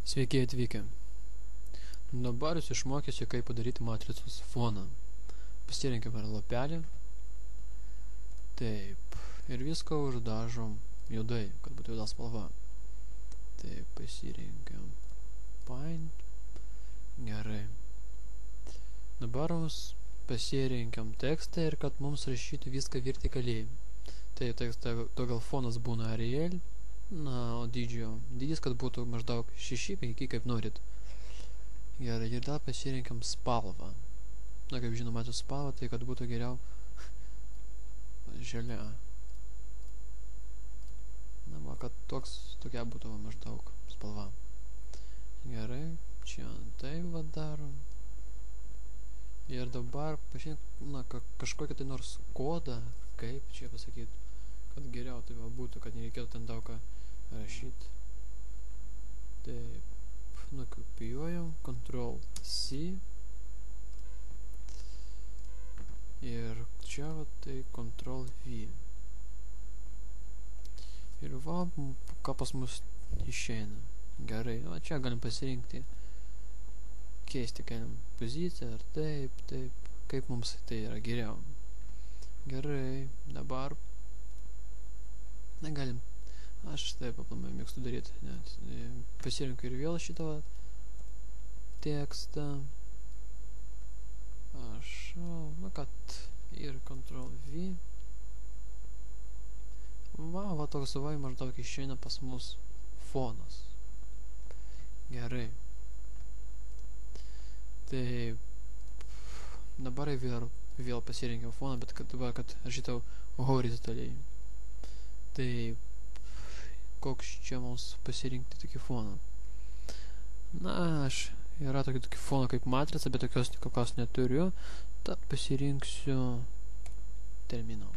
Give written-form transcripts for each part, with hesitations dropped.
Sveiki atvykę. Dabar jūs išmokysiu, kaip padaryti matricos foną. Pasirinkime lapelį. Taip. Ir viską uždažom juodai, kad būtų juoda spalva. Taip, pasirinkiam Paint. Gerai. Dabar mums pasirinkiam tekstą ir kad mums rašytų viską vertikaliai. Tai tekstą gal fonas būna Arial. Na, o dydis, kad būtų maždaug 6-5, kaip norit. Gerai, ir dar pasirinkam spalvą. Na, kaip žinom, matau spalvą, tai kad būtų geriau žalia. Na, va, kad tokia būtų maždaug spalva. Gerai, čia taip va darom. Ir dabar pasirinkam, na, kažkokią tai nors kodą, kaip čia pasakyti, kad geriau tai va būtų, kad nereikėtų ten daug ką rašyti. Taip, nukopijuojam, Ctrl+C. Ir čia va tai Ctrl+V. Ir va, ką pas mus išeina. Gerai, o čia galim pasirinkti, keisti galim poziciją, ar taip, kaip mums tai yra geriau. Gerai, dabar negalim. Aš taip aplamai mėgstu daryti, net pasirinku ir vėl šitą tekstą. Na kad ir Ctrl+V. Va toks va maždaug išeina pas mus fonas. Gerai. Tai dabar vėl pasirinkiau foną, bet kad rašytau horizontaliai. Tai koks čia mums pasirinkti tokį foną? Na, yra tokį foną kaip matrica, bet tokios kokios neturiu. Tad pasirinksiu terminal.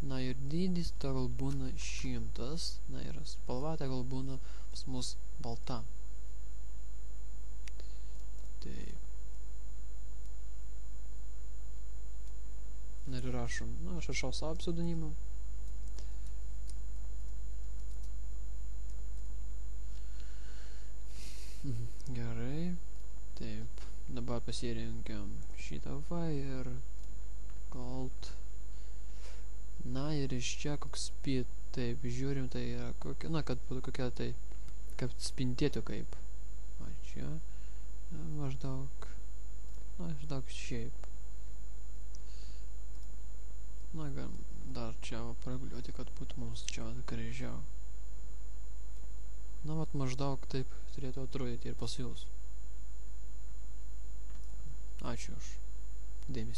Na ir dydis tegul būna 100. Na ir spalva tegul būna pas mus balta. Taip. Na ir rašom. Na, aš rašau savo pseudonimą. Gerai. Taip. Dabar pasirinkiam šitą va ir Gold. Na ir iš čia koks speed. Taip, žiūrim, tai yra kokia, na, kad būtų kokia tai, kaip spintėtų kaip. O čia maždaug šiaip. Na, galim dar čia praguliuoti, kad būtų mums čia gražiau. Na, vat maždaug taip turėtų atrodyti ir pas jūs. Ačiū už dėmesį.